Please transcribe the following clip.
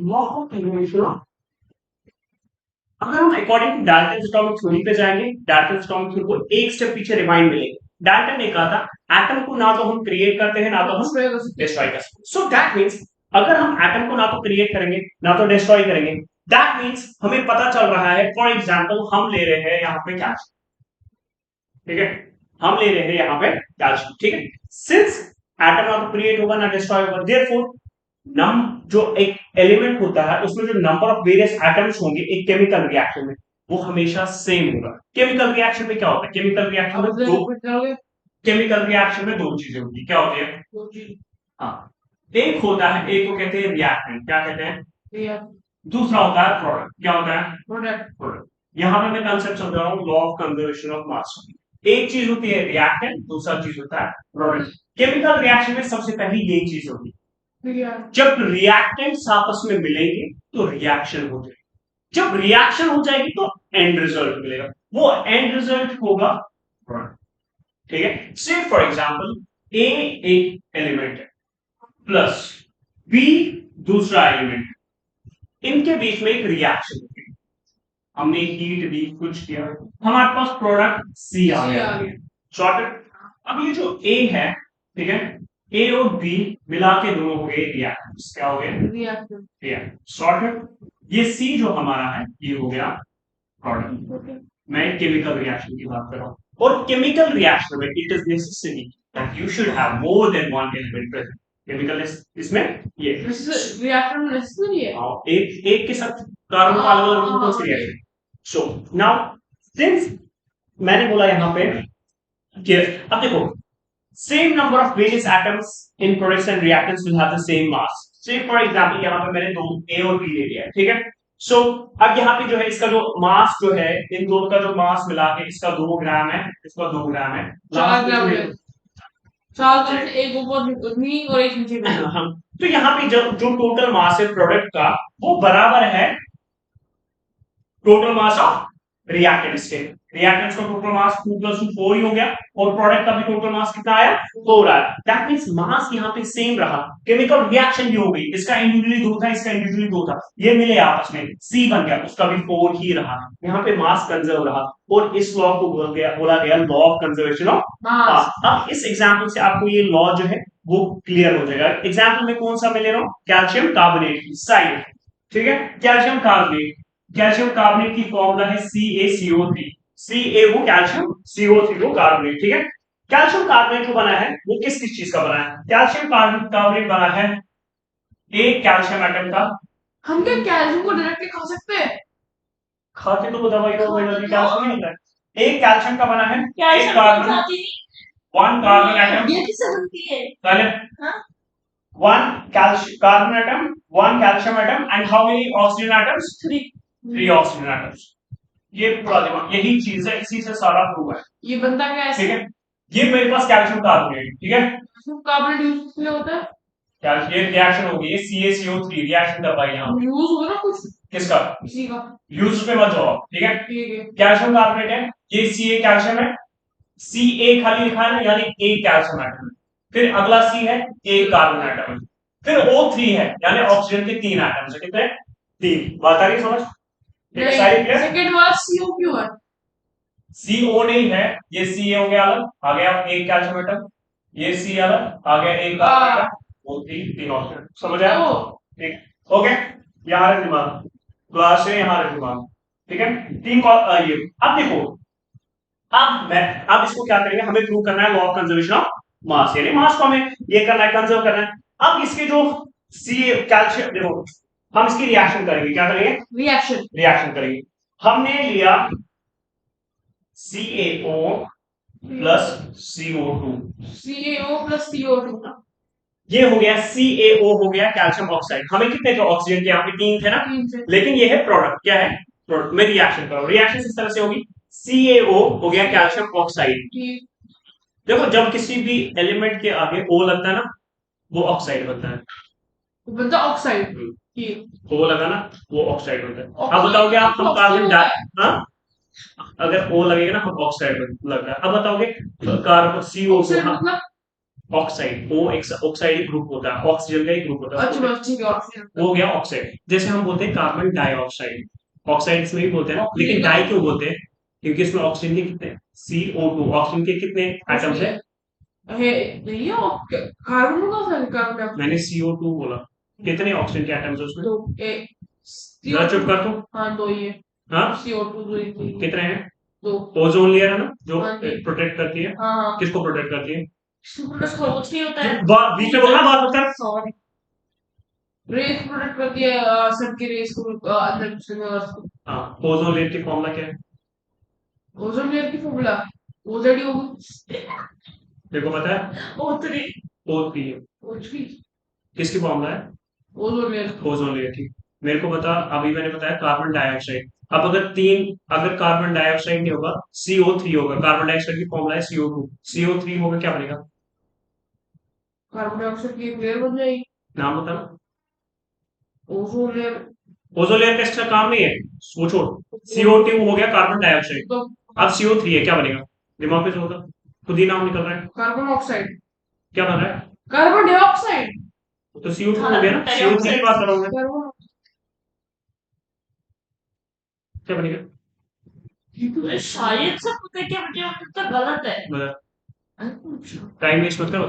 Law of conservation. अगर हम according Dalton atomic theory पे जाएंगे, डाल्टन एटॉमिक थ्योरी को एक स्टेप पीछे रिवाइंड मिलेंगे। डाल्टन ने कहा था एटम को ना तो हम क्रिएट करते हैं ना तो हम डिस्ट्रॉय करते हैं। सो दैट मींस अगर हम एटम को ना तो क्रिएट करेंगे ना तो डिस्ट्रॉय करेंगे, दैट मींस हमें पता चल रहा है फॉर एग्जांपल हम ले रहे हैं यहाँ पे कैल्शियम, ठीक है, हम ले रहे हैं यहाँ पे कैल्शियम, ठीक है। सिंस एटम ना तो क्रिएट होगा ना डिस्ट्रॉय होगा, देयरफॉर नम जो एक एलिमेंट होता है उसमें जो नंबर ऑफ वेरियस एटम्स होंगे एक केमिकल रिएक्शन में वो हमेशा सेम होगा। केमिकल रिएक्शन में क्या होता है, केमिकल रिएक्शन में दो चीजें होती है, क्या होती है? हाँ, एक होता है, एक को कहते हैं रिएक्टेंट, क्या कहते हैं? दूसरा होता है प्रोडक्ट, क्या होता है? प्रोडक्ट। यहाँ पे मैं कंसेप्ट समझा रहा हूँ, law of conservation of mass. एक चीज होती है रिएक्टेंट, दूसरा चीज होता है प्रोडक्ट। केमिकल रिएक्शन में सबसे पहले यही चीज होगी, जब रिएक्टेंट्स आपस में मिलेंगे तो रिएक्शन हो जाएगी, जब रिएक्शन हो जाएगी तो एंड रिजल्ट मिलेगा, वो एंड रिजल्ट होगा प्रोडक्ट, ठीक है। से फॉर एग्जांपल ए एक एलिमेंट है प्लस बी दूसरा एलिमेंट, इनके बीच में एक रिएक्शन होगी, हमने हीट दी कुछ किया, हमारे पास प्रोडक्ट सी आ गया, शॉर्टेड। अब ये जो ए है, ठीक है, ए और बी मिला के दोनों हो गए रिएक्टेंट्स, क्या हो गए? सॉर्टेड। ये सी जो हमारा है ये हो गया प्रोडक्ट। मैं केमिकल रिएक्शन की बात कर रहा हूँ, और केमिकल रिएक्शन में it is necessary that you should have more than one element present. Chemical इसमें ये रिएक्शन नेसेसरी है, एक एक के साथ कार्बन अलग अलग कौन सी रिएक्शन। सो नाउ सिंस मैंने बोला यहाँ पे कि अब देखो same number of various atoms in products and reactants will have the same mass. Say for example यहाँ पे मैंने दो A और B ले लिया है, ठीक है। So अब यहाँ पे जो है इसका जो मास जो है इन दोनों का जो मास मिला के इसका 2 ग्राम है, इसका 2 ग्राम है, 4 ग्राम है, 4 ग्राम से एक ऊपर नहीं और एक नीचे तो यहाँ पे जो टोटल मास है प्रोडक्ट का वो बराबर है टोटल मास ऑफ रिएक्टेंट्स के। रिएक्टेंट्स का टोटल मास 2 + 2 4 ही हो गया, और प्रोडक्ट का भी टोटल मास कितना आया? 4 आया। दैट मींस मास यहाँ पे सेम रहा, केमिकल रिएक्शन भी हो गई, इसका इंडिविजुअली 2 था, इसका इंडिविजुअली 2 था, ये मिले आपस में C बन गया, उसका भी 4 ही रहा, यहाँ पे मास कंजर्व रहा, और इस लॉ को बोला गया law of conservation of mass. अब इस एग्जांपल से आपको ये लॉ जो है वो क्लियर हो जाएगा। एग्जांपल में कौन सा मैं ले रहा हूँ? कैल्शियम कार्बोनेट की साइड, ठीक है, कैल्शियम कार्बोनेट। कैल्शियम कार्बोनेट की फॉर्मूला है CaCO3, Ca वो कैल्शियम, CO3 वो कार्बोनेट, ठीक है। कैल्शियम कार्बोनेट जो बना है वो किस किस चीज का बना है? कैल्शियम कार्बोनेट बना है एक कैल्शियम एटम का। हम क्या कैल्शियम को डायरेक्टली खा सकते हैं? खाते तो दवाई को कैल्शियम नहीं होता है। एक कैल्शियम का बना है, एक कार्बन, वन कार्बन एटम, ये किससे बनती है पहले? One carbon atom, one calcium atom, and how many oxygen atoms? 3 oxygen atoms. ये पूरा दिमाग यही चीज है, इसी से सारा प्रूव है। ये बनता क्या है? ठीक है, ये मेरे पास कैल्शियम कार्बोनेट, ठीक है, कार्बोनेट यूज में होता है, ये रिएक्शन होगी, ये CaCO3 रिएक्शन कर पाएगी, यहाँ यूज होगा ना कुछ किसका? इसी का यूज पे मत जाओ, ठीक है। कैल्शियम कार्बोनेट है, ये Ca कैल्शियम है, Ca खाली लिखा है ना, यानी एक कैल्शियम एटम है, फिर अगला C है एक कार्बन एटम है, फिर O3 है यानी ऑक्सीजन के 3 एटम्स है, कितने? 3। बात आ रही समझ? सेकंड वाला CO क्यों है? CO नहीं है, ये Ca हो गया अलग, आ गया एक कैल्शियम एटम, ये C अलग, आ गया एक कार्बन एटम, वो 3 ऑक्सीजन, समझ आया? ठीक, ओके, यहाँ रख दिमाग, क्लास है यहाँ रख दिमाग, ठीक है। 3 ये अब देखो, अब इसको क्या करेंगे, हमें प्रूव करना है law of conservation of mass, यानी मास को हमें ये करना है, कंजर्व करना है। अब इसके जो सी कैल्शियम, देखो हम इसकी रिएक्शन करेंगे, क्या करेंगे? रिएक्शन करेंगे। हमने लिया CaO plus CO2, CaO plus CO2, ये हो गया CaO हो गया कैल्शियम ऑक्साइड। हमें कितने थे ऑक्सीजन के? यहाँ पे 3 थे ना, लेकिन ये है प्रोडक्ट, क्या है? प्रोडक्ट में रिएक्शन करो, रिएक्शन इस तरह से होगी, CaO हो गया कैल्शियम ऑक्साइड। देखो जब किसी भी एलिमेंट के आगे O लगता है ना वो ऑक्साइड बनता है, बनता ऑक्साइड, O लगा ना वो ऑक्साइड बनता है। अब बताओगे आप, हम कार्बन हाँ, अगर O लगेगा ना हम ऑक्साइड लग रहा है। अब बताओगे कार्बन CO ऑक्साइड, ओ ऑक्साइड ग्रुप होता है, ऑक्सीजन का एक ग्रुप होता है। अच्छा बस ठीक है ऑक्सीजन वो हो गया ऑक्साइड। जैसे हम बोलते हैं कार्बन डाइऑक्साइड, ऑक्साइड इसमें भी बोलते हैं ना, लेकिन डाई क्यों बोलते हैं? क्योंकि इसमें ऑक्सीजन के कितने, CO2 ऑक्सीजन के कितने एटम्स है? है नहीं है कार्बन का सारे कार्बन डाइऑक्साइड मैंने CO2 बोला, कितने ऑक्सीजन के एटम्स है उसमें? दो जरा चुप कर तू। हाँ दो ही है हाँ CO2 दो ही कितने हैं? दो ओजोन लेयर है ना जो हाँ जी प्रोटेक्ट करती है, हाँ किसको प्रोटेक्ट करती है? कुछ नहीं होता है बीच में बोलना, बात होता है। सॉरी रेस प्रोटेक्ट करती है सन की रेस को अंदर घुसने में अर्थ को हाँ, ओजोन लेयर की फॉर्मूला क्या है? ओजोन लेयर की फॉर्मूला ओजेडी होगी देखो पता है, O3 O3 O3 किसकी फॉर्मूला है? ओजोन लेयर ओजोन लेयर की। मेरे को बता, अभी मैंने बताया कार्बन डाइऑक्साइड। अब अगर कार्बन डाइऑक्साइड नहीं होगा, CO3 होगा। कार्बन डाइऑक्साइड की फॉर्मूला है CO2, CO3 होगा, क्या बनेगा? कार्बन डाइऑक्साइड की एक लेयर बन जाएगी नाम बताना। ओजोन लेयर ओजोन लेयर का इसका काम नहीं है, वो छोड़। CO2 हो गया कार्बन डाइऑक्साइड, तो अब CO3 है, क्या बनेगा? दिमाग पे जोर, खुद ही नाम निकल रहा है, कार्बन ऑक्साइड क्या बन रहा है? कार्बन डाइऑक्साइड तो CO2 हो गया ना, CO3 की बात कर रहा हूँ मैं, कार्बन क्या बनेगा? शायद से पता है क्या बचा तो गलत है बता, टाइम वेस्ट मत करो।